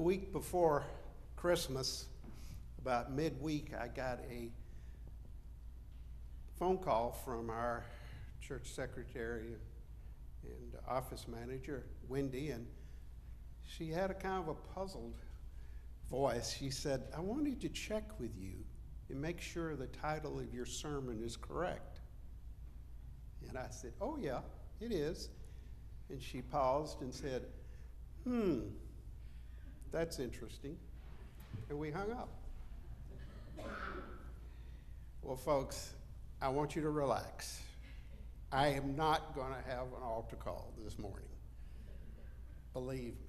week before Christmas, about midweek, I got a phone call from our church secretary and office manager, Wendy, and she had a kind of a puzzled voice. She said, I wanted to check with you and make sure the title of your sermon is correct. And I said, oh yeah, it is. And she paused and said, that's interesting. And we hung up. Well, folks, I want you to relax. I am not going to have an altar call this morning. Believe me.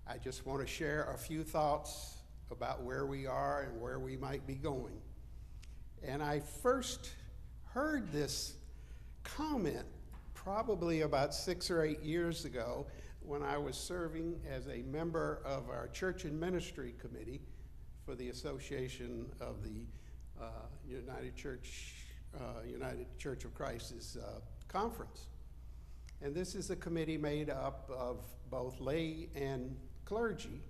I just want to share a few thoughts about where we are and where we might be going. And I first heard this comment probably about 6 or 8 years ago when I was serving as a member of our Church and Ministry Committee for the Association of the United Church of Christ's conference. And this is a committee made up of both lay and clergy,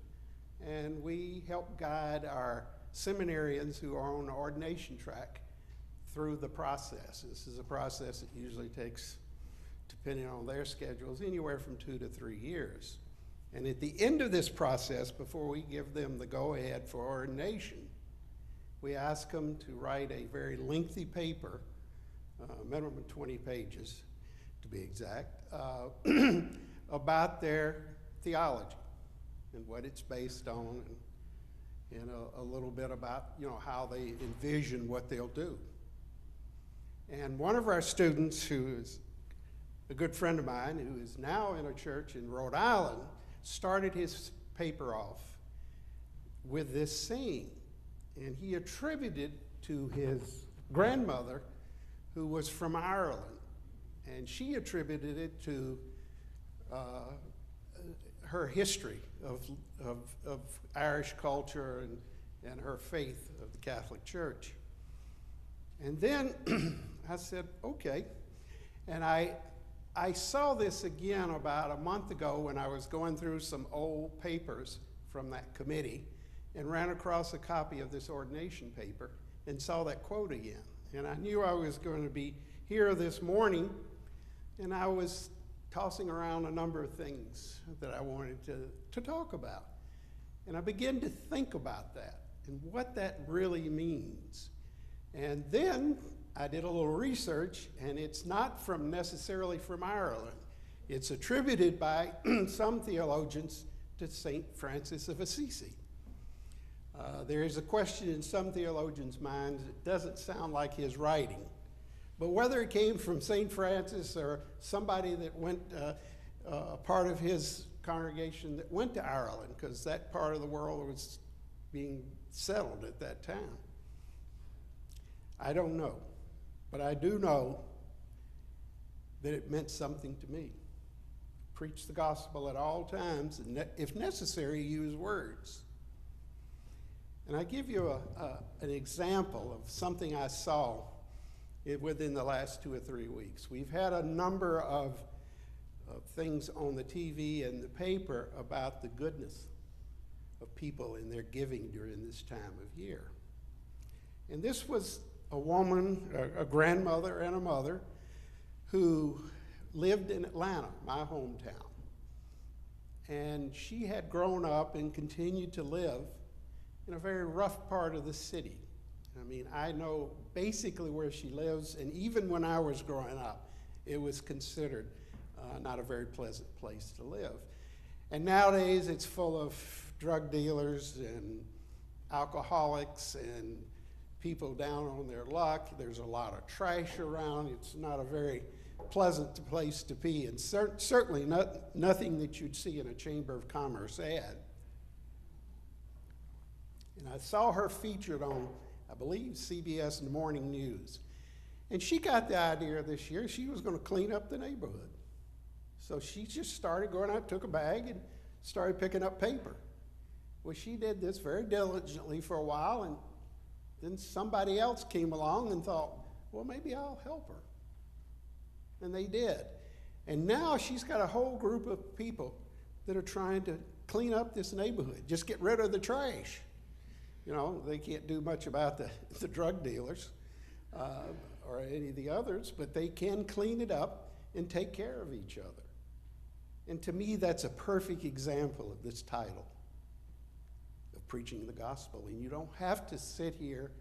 and we help guide our seminarians who are on the ordination track through the process. This is a process that usually takes, depending on their schedules, anywhere from 2 to 3 years. And at the end of this process, before we give them the go-ahead for ordination, we ask them to write a very lengthy paper, minimum 20 pages to be exact, about their theology and what it's based on, and a little bit about how they envision what they'll do. And one of our students, who is a good friend of mine, who is now in a church in Rhode Island, started his paper off with this saying, and he attributed to his grandmother, who was from Ireland, and she attributed it to her history of Irish culture and her faith of the Catholic Church. And then I said, okay. And I saw this again about a month ago when I was going through some old papers from that committee and ran across a copy of this ordination paper and saw that quote again. And I knew I was going to be here this morning, and I was tossing around a number of things that I wanted to talk about. And I began to think about that and what that really means. And then I did a little research, and it's not necessarily from Ireland. It's attributed by some theologians to St. Francis of Assisi. There is a question in some theologians' minds that doesn't sound like his writing. But whether it came from St. Francis or somebody that went, part of his congregation that went to Ireland, because that part of the world was being settled at that time. I don't know, but I do know that it meant something to me. Preach the gospel at all times, and if necessary, use words. And I give you an example of something I saw within the last 2 or 3 weeks. We've had a number of things on the TV and the paper about the goodness of people in their giving during this time of year. And this was a woman, a grandmother and a mother, who lived in Atlanta, my hometown. And she had grown up and continued to live in a very rough part of the city. I mean, I know basically where she lives, and even when I was growing up, it was considered not a very pleasant place to live. And nowadays, it's full of drug dealers and alcoholics and people down on their luck. There's a lot of trash around. It's not a very pleasant place to be, and certainly nothing that you'd see in a Chamber of Commerce ad. And I saw her featured on, I believe, CBS Morning News. And she got the idea this year she was going to clean up the neighborhood. So she just started going out, took a bag, and started picking up paper. Well, she did this very diligently for a while, and then somebody else came along and thought, well, maybe I'll help her. And they did. And now she's got a whole group of people that are trying to clean up this neighborhood. Just get rid of the trash. You know, they can't do much about the drug dealers or any of the others, but they can clean it up and take care of each other. And to me, that's a perfect example of this title, of preaching the gospel. And you don't have to sit here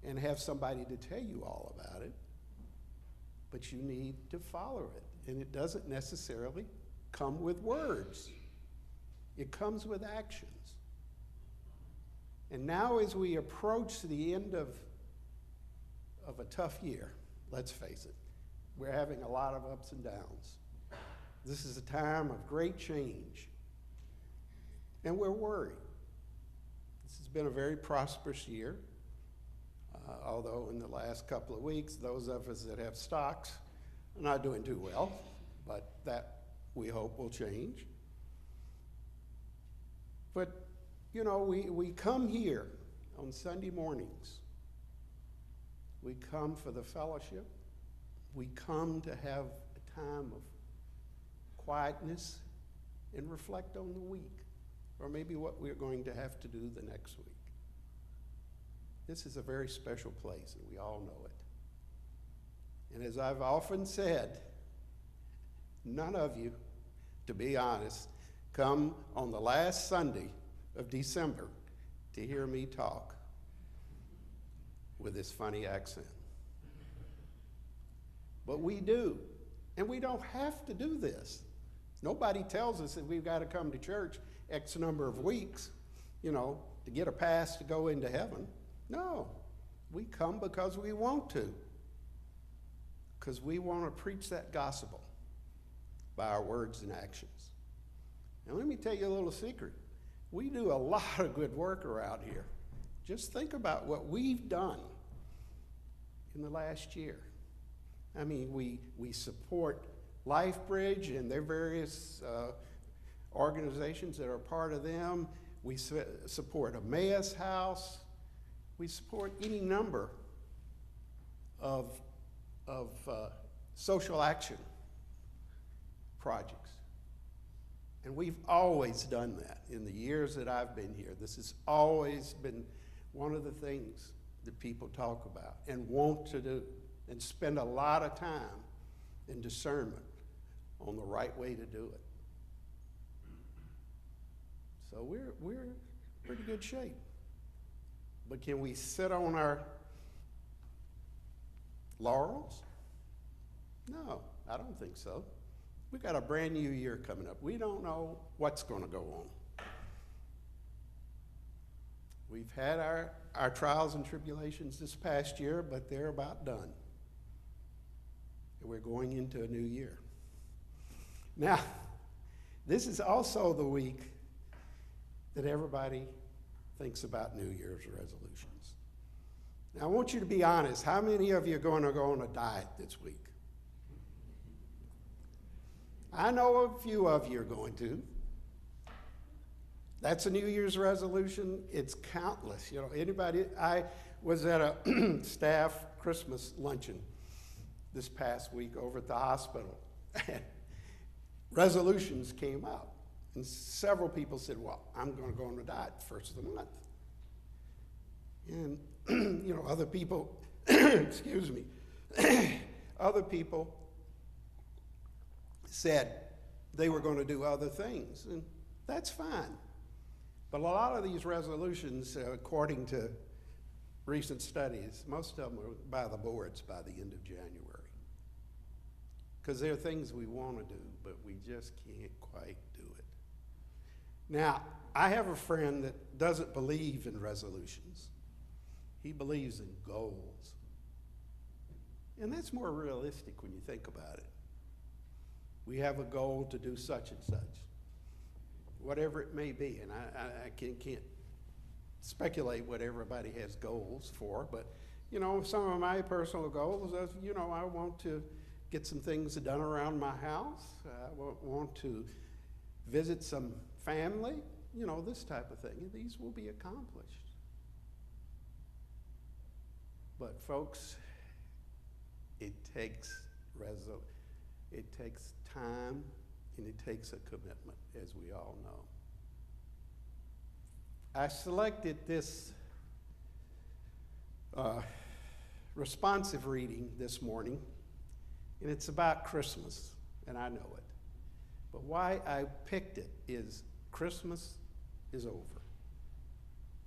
and have somebody to tell you all about it, but you need to follow it. And it doesn't necessarily come with words. It comes with actions. And now as we approach the end of a tough year, let's face it, we're having a lot of ups and downs. This is a time of great change, and we're worried. This has been a very prosperous year, although in the last couple of weeks, those of us that have stocks are not doing too well, but that we hope will change. But, you know, we come here on Sunday mornings. We come for the fellowship. We come to have a time of quietness and reflect on the week, or maybe what we're going to have to do the next week. This is a very special place, and we all know it. And as I've often said, none of you, to be honest, come on the last Sunday of December to hear me talk with this funny accent. But we do, and we don't have to do this. Nobody tells us that we've got to come to church X number of weeks, you know, to get a pass to go into heaven. No, we come because we want to, because we want to preach that gospel by our words and actions. And let me tell you a little secret. We do a lot of good work around here. Just think about what we've done in the last year. I mean, we support LifeBridge and their various organizations that are part of them. We support Emmaus House. We support any number of social action projects. And we've always done that in the years that I've been here. This has always been one of the things that people talk about and want to do and spend a lot of time in discernment on the right way to do it. So we're in pretty good shape. But can we sit on our laurels? No, I don't think so. We've got a brand new year coming up. We don't know what's going to go on. We've had our trials and tribulations this past year, but they're about done. And we're going into a new year. Now, this is also the week that everybody thinks about New Year's resolutions. Now, I want you to be honest. How many of you are going to go on a diet this week? I know a few of you are going to. That's a New Year's resolution. It's countless. You know, anybody, I was at a staff Christmas luncheon this past week over at the hospital. Resolutions came up. And several people said, well, I'm going to go on a diet the first of the month. And, you know, other people, excuse me, other people said they were going to do other things, and that's fine. But a lot of these resolutions, according to recent studies, most of them are by the boards by the end of January. Because there are things we want to do, but we just can't quite do it. Now, I have a friend that doesn't believe in resolutions. He believes in goals. And that's more realistic when you think about it. We have a goal to do such and such, whatever it may be. And I can't speculate what everybody has goals for, but, you know, some of my personal goals is, you know, I want to get some things done around my house. I want to visit some family, you know, this type of thing. And these will be accomplished. But folks, it takes time, and it takes a commitment, as we all know. I selected this responsive reading this morning, and it's about Christmas, and I know it. But why I picked it is Christmas is over.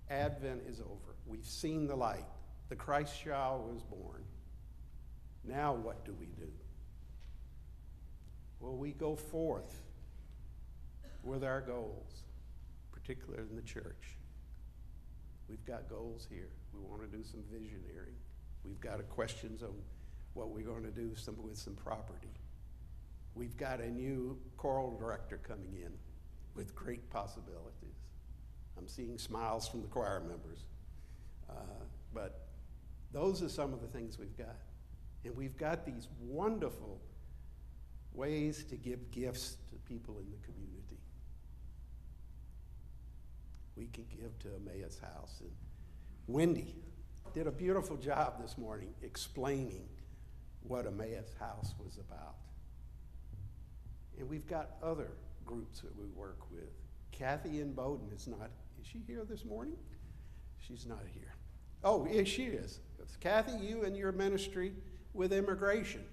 Advent is over. We've seen the light. The Christ child was born. Now what do we do? Well, we go forth with our goals, particularly in the church. We've got goals here. We want to do some visioneering. We've got questions on what we're going to do with some property. We've got a new choral director coming in with great possibilities. I'm seeing smiles from the choir members. But those are some of the things we've got. And we've got these wonderful ways to give gifts to people in the community. We can give to Emmaus House. And Wendy did a beautiful job this morning explaining what Emmaus House was about. And we've got other groups that we work with. Kathy in Bowden is she here this morning? She's not here. Oh, yeah, she is. Kathy, you and your ministry with immigration.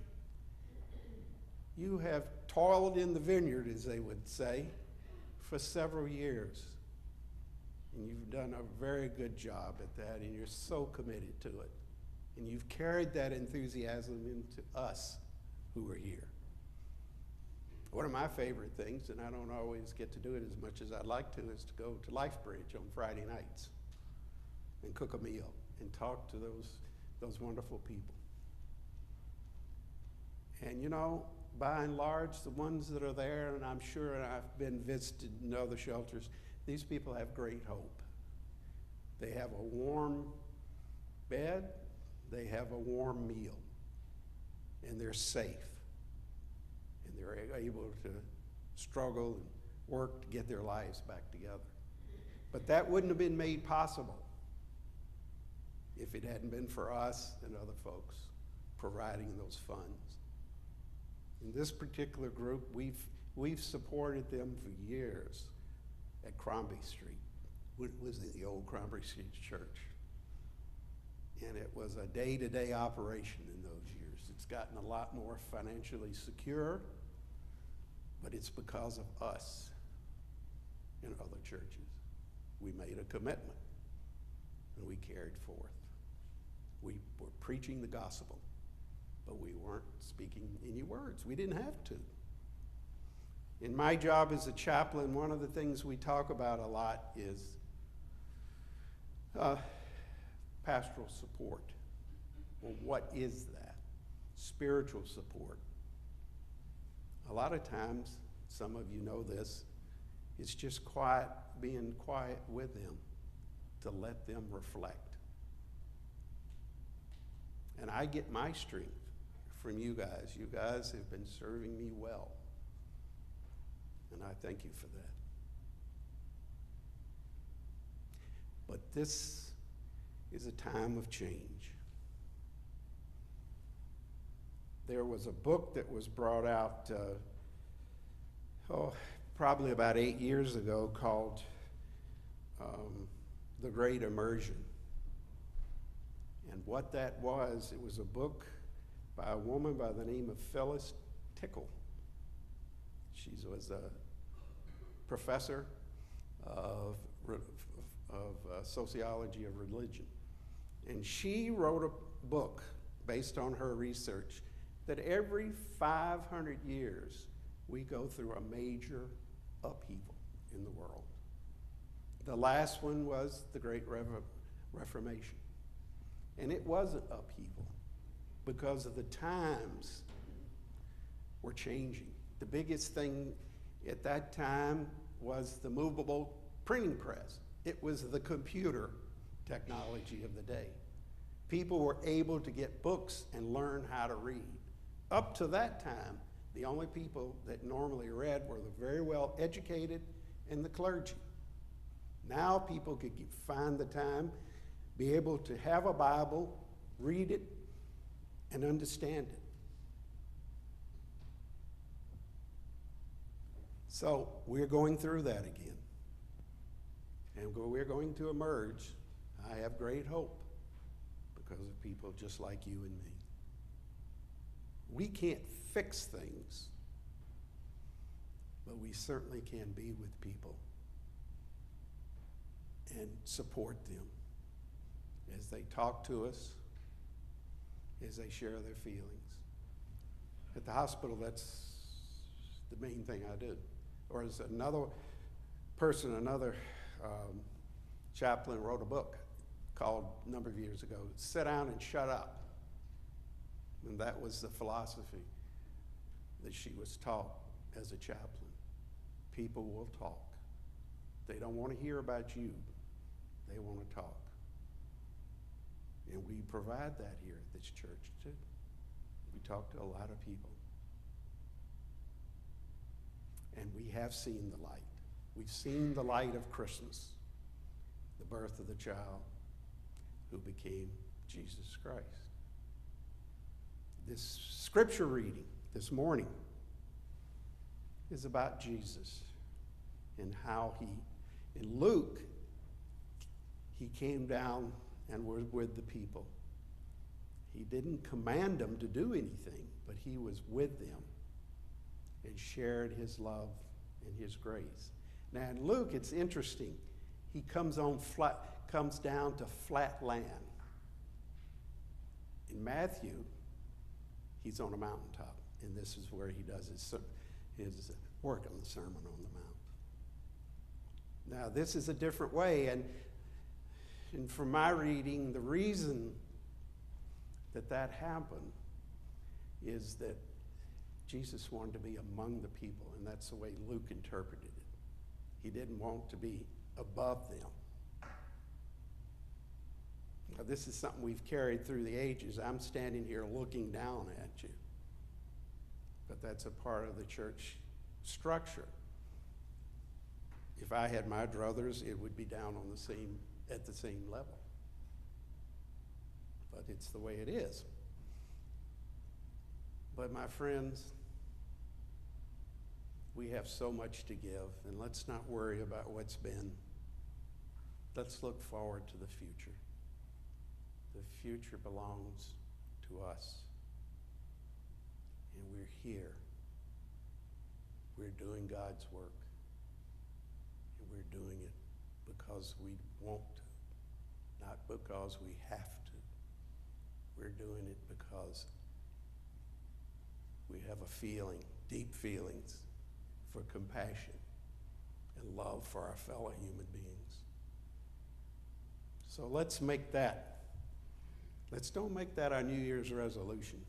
You have toiled in the vineyard, as they would say, for several years. And you've done a very good job at that, and you're so committed to it. And you've carried that enthusiasm into us who are here. One of my favorite things, and I don't always get to do it as much as I'd like to, is to go to LifeBridge on Friday nights and cook a meal and talk to those wonderful people. And you know, by and large, the ones that are there, and I'm sure I've been visited in other shelters, these people have great hope. They have a warm bed, they have a warm meal, and they're safe. And they're able to struggle and work to get their lives back together. But that wouldn't have been made possible if it hadn't been for us and other folks providing those funds. In this particular group, we've supported them for years at Crombie Street. It was the old Crombie Street Church. And it was a day-to-day operation in those years. It's gotten a lot more financially secure, but it's because of us and other churches. We made a commitment, and we carried forth. We were preaching the gospel, but we weren't speaking any words. We didn't have to. In my job as a chaplain, one of the things we talk about a lot is pastoral support. Well, what is that? Spiritual support. A lot of times, some of you know this, it's just being quiet with them to let them reflect. And I get my strength from you guys. You guys have been serving me well. And I thank you for that. But this is a time of change. There was a book that was brought out probably about 8 years ago called The Great Immersion. And what that was, it was a book by a woman by the name of Phyllis Tickle. She was a professor of sociology of religion. And she wrote a book based on her research that every 500 years we go through a major upheaval in the world. The last one was the Great Reformation. And it was an upheaval because of the times were changing. The biggest thing at that time was the movable printing press. It was the computer technology of the day. People were able to get books and learn how to read. Up to that time, the only people that normally read were the very well educated and the clergy. Now people could find the time, be able to have a Bible, read it, and understand it. So we're going through that again. And we're going to emerge, I have great hope, because of people just like you and me. We can't fix things, but we certainly can be with people and support them as they talk to us, as they share their feelings. At the hospital, that's the main thing I did. Or as another person, another chaplain wrote a book called, a number of years ago, Sit Down and Shut Up. And that was the philosophy that she was taught as a chaplain. People will talk. They don't want to hear about you. They want to talk. And we provide that here at this church too. We talk to a lot of people. And we have seen the light. We've seen the light of Christmas, the birth of the child who became Jesus Christ. This scripture reading this morning is about Jesus and how in Luke, he came down and was with the people. He didn't command them to do anything, but he was with them and shared his love and his grace. Now in Luke, it's interesting. He comes down to flat land. In Matthew, he's on a mountaintop, and this is where he does his work on the Sermon on the Mount. Now this is a different way, and from my reading, the reason that happened is that Jesus wanted to be among the people, and that's the way Luke interpreted it. He didn't want to be above them. Now, this is something we've carried through the ages. I'm standing here looking down at you, but that's a part of the church structure. If I had my druthers, it would be down on at the same level. But it's the way it is. But my friends, we have so much to give, and let's not worry about what's been. Let's look forward to the future. The future belongs to us. And we're here. We're doing God's work. And we're doing it because we want to, not because we have to. We're doing it because we have a feeling, deep feelings for compassion and love for our fellow human beings. So let's don't make that our New Year's resolution.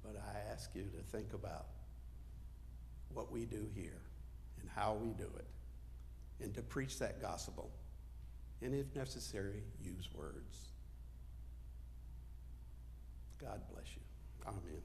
But I ask you to think about what we do here and how we do it, and to preach that gospel, and if necessary, use words. God bless you. Amen.